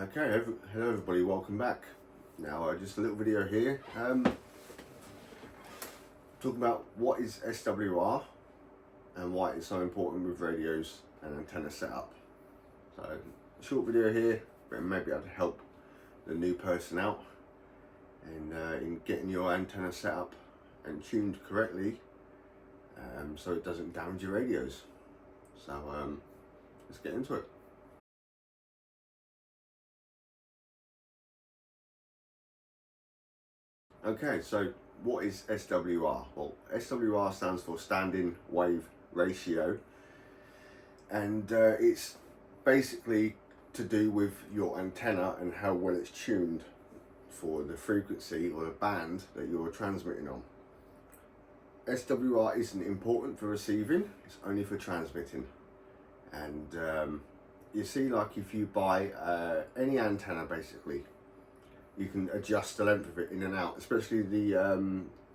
Okay, hello everybody, welcome back. Now just a little video here, talking about what is SWR and why it's so important with radios and antenna setup. So, short video here, but maybe able to help the new person out in getting your antenna set up and tuned correctly, so it doesn't damage your radios. So let's get into it. Okay, so what is SWR? Well, SWR stands for Standing Wave Ratio, and it's basically to do with your antenna and how well it's tuned for the frequency or the band that you're transmitting on. SWR isn't important for receiving, it's only for transmitting. And you see, like if you buy any antenna basically, you can adjust the length of it in and out, especially the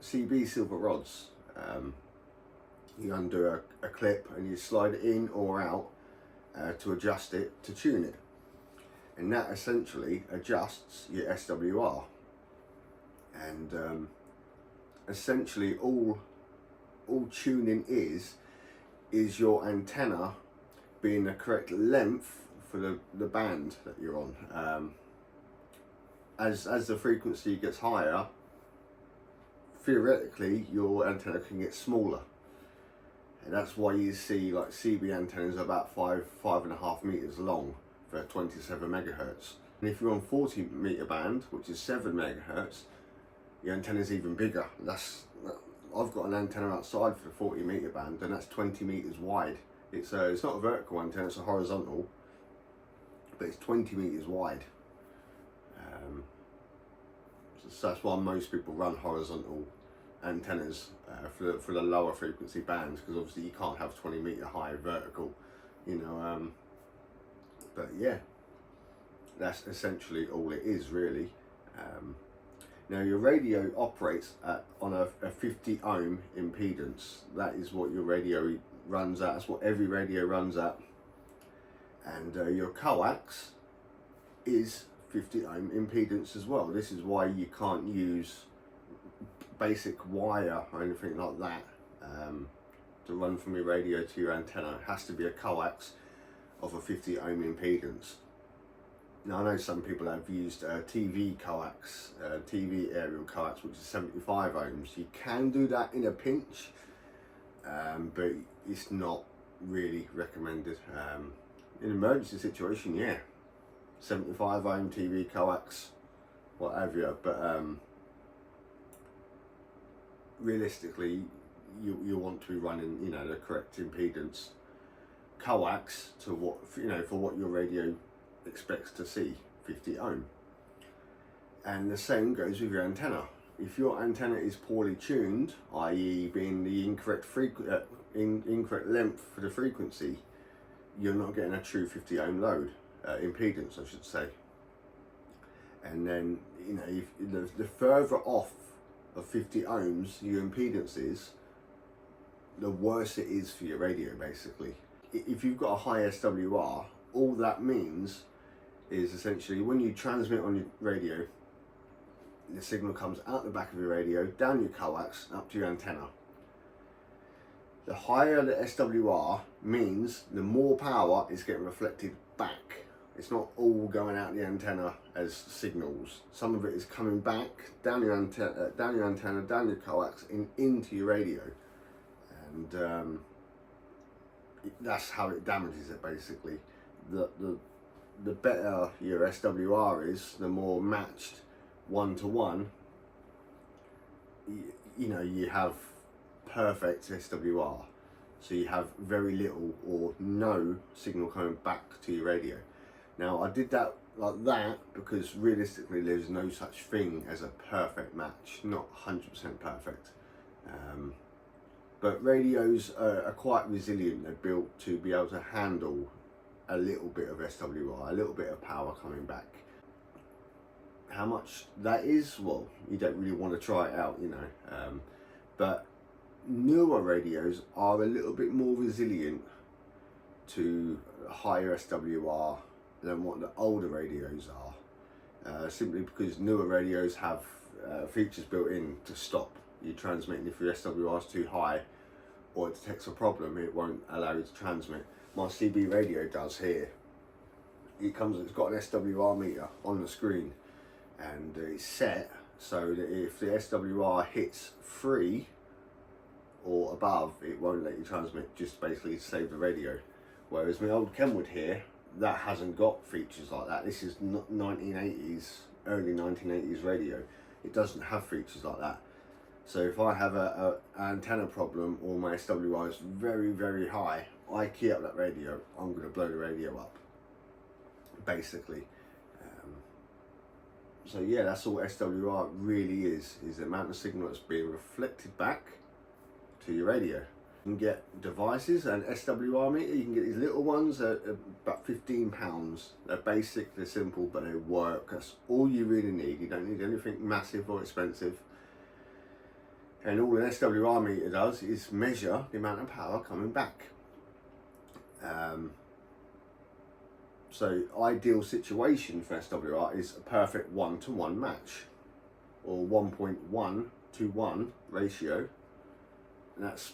CB silver rods. You undo a clip and you slide it in or out to adjust it, to tune it. And that essentially adjusts your SWR. And essentially all tuning is your antenna being the correct length for the band that you're on. As the frequency gets higher, theoretically your antenna can get smaller, and that's why you see like CB antennas about 5.5 meters long for 27 megahertz. And if you're on 40 meter band, which is 7 megahertz, your antenna is even bigger. I've got an antenna outside for the 40 meter band, and that's 20 meters wide. It's not a vertical antenna, it's a horizontal, but it's 20 meters wide. So that's why most people run horizontal antennas for the lower frequency bands, because obviously you can't have 20 meter high vertical, but yeah, that's essentially all it is really. Now your radio operates on a 50 ohm impedance. That is what your radio runs at. That's what every radio runs at. And your coax is 50 ohm impedance as well. This is why you can't use basic wire or anything like that to run from your radio to your antenna. It has to be a coax of a 50 ohm impedance. Now I know some people have used TV coax, TV aerial coax, which is 75 ohms. You can do that in a pinch, but it's not really recommended. In an emergency situation, yeah, 75 ohm TV coax, whatever, but realistically you want to be running the correct impedance coax to what for what your radio expects to see, 50 ohm. And the same goes with your antenna. If your antenna is poorly tuned, i.e. being the incorrect incorrect length for the frequency, you're not getting a true 50 ohm load. Impedance, I should say. And then if the further off of 50 ohms your impedance is, the worse it is for your radio basically. If you've got a high SWR, all that means is essentially when you transmit on your radio, the signal comes out the back of your radio, down your coax, up to your antenna. The higher the SWR means the more power is getting reflected back. It's not all going out the antenna as signals. Some of it is coming back down your antenna, down your coax, into your radio, and that's how it damages it basically. The better your SWR is, the more matched one-to-one. You have perfect SWR, so you have very little or no signal coming back to your radio. Now I did that like that because realistically there's no such thing as a perfect match, not 100% perfect. But radios are quite resilient. They're built to be able to handle a little bit of SWR, a little bit of power coming back. How much that is, well, you don't really want to try it out, but newer radios are a little bit more resilient to higher SWR than what the older radios are, simply because newer radios have features built in to stop you transmitting. If your SWR is too high or it detects a problem, it won't allow you to transmit. My CB radio does here. It's got an SWR meter on the screen, and it's set so that if the SWR hits 3 or above, it won't let you transmit, just basically to save the radio. Whereas my old Kenwood here, that hasn't got features like that. This is 1980s, early 1980s radio. It doesn't have features like that. So if I have an antenna problem or my SWR is very, very high, I key up that radio, I'm going to blow the radio up, basically. So yeah, that's all SWR really is the amount of signal that's being reflected back to your radio. You can get devices, an SWR meter, you can get these little ones, about £15. They're basic, they're simple, but they work. That's all you really need. You don't need anything massive or expensive. And all an SWR meter does is measure the amount of power coming back. So ideal situation for SWR is a perfect 1-to-1 match, or 1.1 to 1 ratio, and that's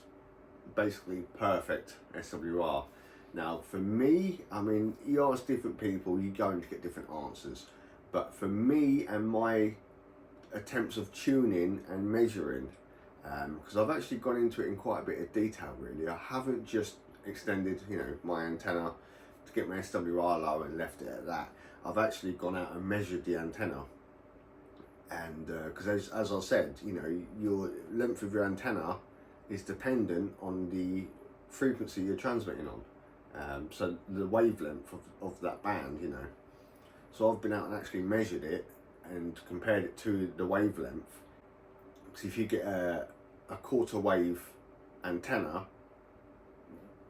basically perfect SWR. Now for me, I mean, you ask different people, you're going to get different answers, but for me and my attempts of tuning and measuring, because I've actually gone into it in quite a bit of detail really. I haven't just extended, my antenna to get my SWR low and left it at that. I've actually gone out and measured the antenna, and because as I said, your length of your antenna is dependent on the frequency you're transmitting on, so the wavelength of that band, So I've been out and actually measured it and compared it to the wavelength. Because if you get a quarter wave antenna,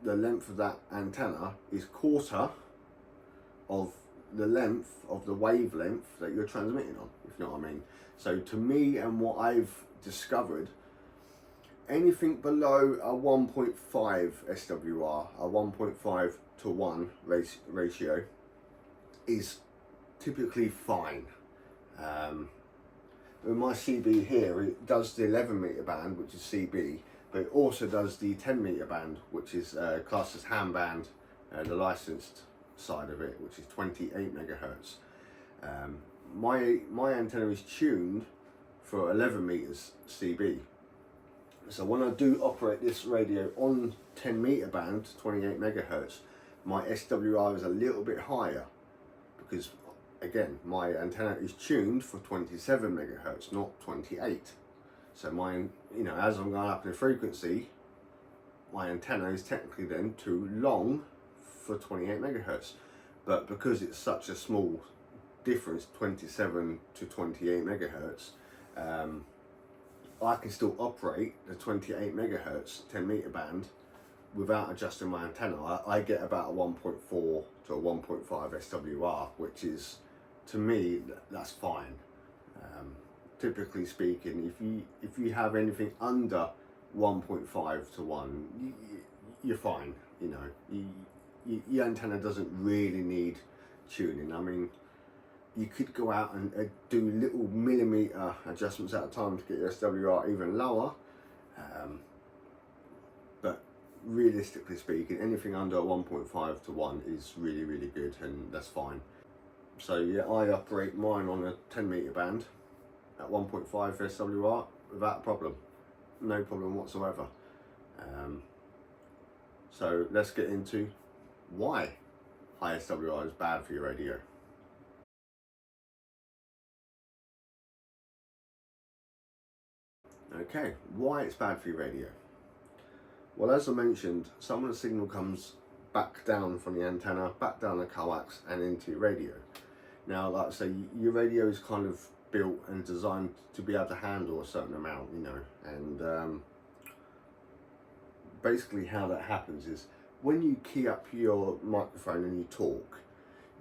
the length of that antenna is quarter of the length of the wavelength that you're transmitting on, if you know what I mean. So to me, and what I've discovered, anything below a 1.5 SWR, a 1.5 to 1 ratio, is typically fine. With my CB here, it does the 11 meter band, which is CB, but it also does the 10 meter band, which is classed as ham band, the licensed side of it, which is 28 megahertz. My antenna is tuned for 11 meters CB. So when I do operate this radio on 10 meter band, 28 megahertz, my SWR is a little bit higher, because again, my antenna is tuned for 27 megahertz, not 28. So as I'm going up in frequency, my antenna is technically then too long for 28 megahertz. But because it's such a small difference, 27 to 28 megahertz, I can still operate the 28 megahertz 10 meter band without adjusting my antenna. I get about a 1.4 to a 1.5 SWR, which is, to me, that's fine. Typically speaking, if you have anything under 1.5 to 1, you're fine. Your antenna doesn't really need tuning. I mean, you could go out and do little millimeter adjustments at a time to get your SWR even lower, but realistically speaking, anything under 1.5 to 1 is really, really good, and that's fine. So yeah, I operate mine on a 10 meter band at 1.5 SWR without a problem, no problem whatsoever. So let's get into why high SWR is bad for your radio. Okay, why it's bad for your radio? Well, as I mentioned, some of the signal comes back down from the antenna, back down the coax and into your radio. Now, like I say, your radio is kind of built and designed to be able to handle a certain amount, and basically how that happens is when you key up your microphone and you talk,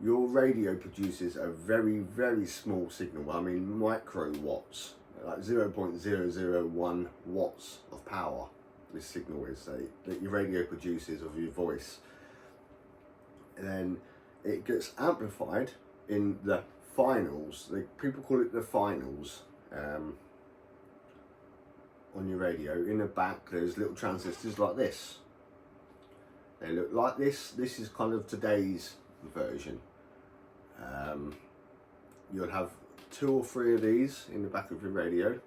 your radio produces a very, very small signal. I mean, micro watts, like 0.001 watts of power. This signal is that your radio produces of your voice. And then it gets amplified in the finals. People call it the finals. On your radio, in the back there's little transistors like this. They look like this. This is kind of today's version. You'll have 2 or 3 of these in the back of your radio,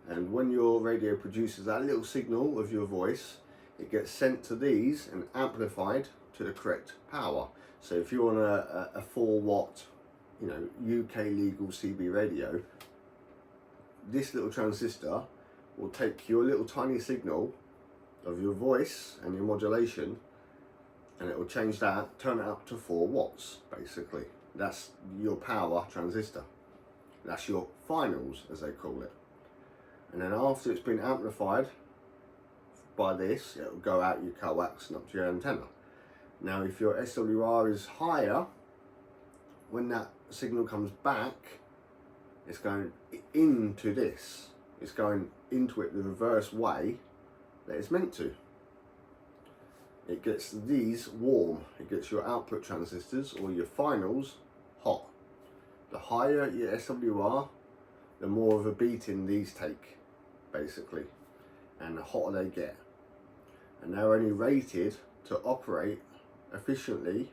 and when your radio produces that little signal of your voice, it gets sent to these and amplified to the correct power. So if you're on a 4 watt, you know, UK legal CB radio, this little transistor will take your little tiny signal of your voice and your modulation, and it will change that, turn it up to 4 watts basically. That's your power transistor. That's your finals, as they call it. And then after it's been amplified by this, it will go out your coax and up to your antenna. Now if your SWR is higher, when that signal comes back, it's going into this. It's going into it the reverse way that it's meant to. It gets these warm. It gets your output transistors or your finals hot. The higher your SWR, the more of a beating these take, basically, and the hotter they get. And they're only rated to operate efficiently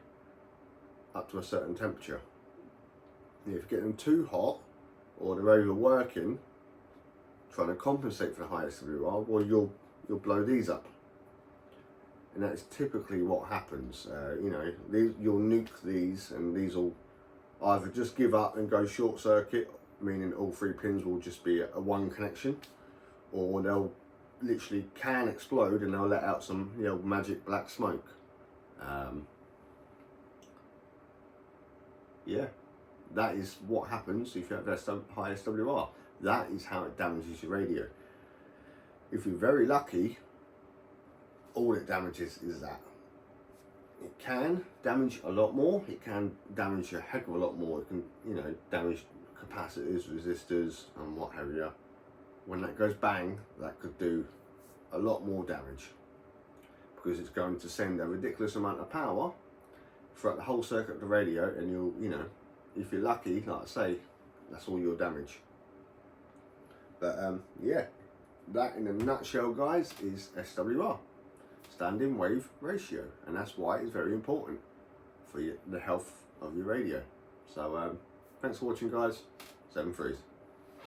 up to a certain temperature. And if you get them too hot, or they're overworking, trying to compensate for the high SWR, well, you'll blow these up. And that's typically what happens. You know, you'll nuke these, and these will either just give up and go short circuit, meaning all 3 pins will just be a one connection, or they'll literally can explode and they'll let out some, you know, magic black smoke. Yeah, that is what happens if you have high SWR. That is how it damages your radio. If you're very lucky, all it damages is that. It can damage a lot more. It can damage a heck of a lot more. It can, you know, damage capacitors, resistors, and what have you. When that goes bang, that could do a lot more damage, because it's going to send a ridiculous amount of power throughout the whole circuit of the radio, and you'll, you know, if you're lucky, like I say, that's all your damage. But yeah, that in a nutshell, guys, is SWR, standing wave ratio, and that's why it's very important for the health of your radio. So thanks for watching, guys. 7 Freeze.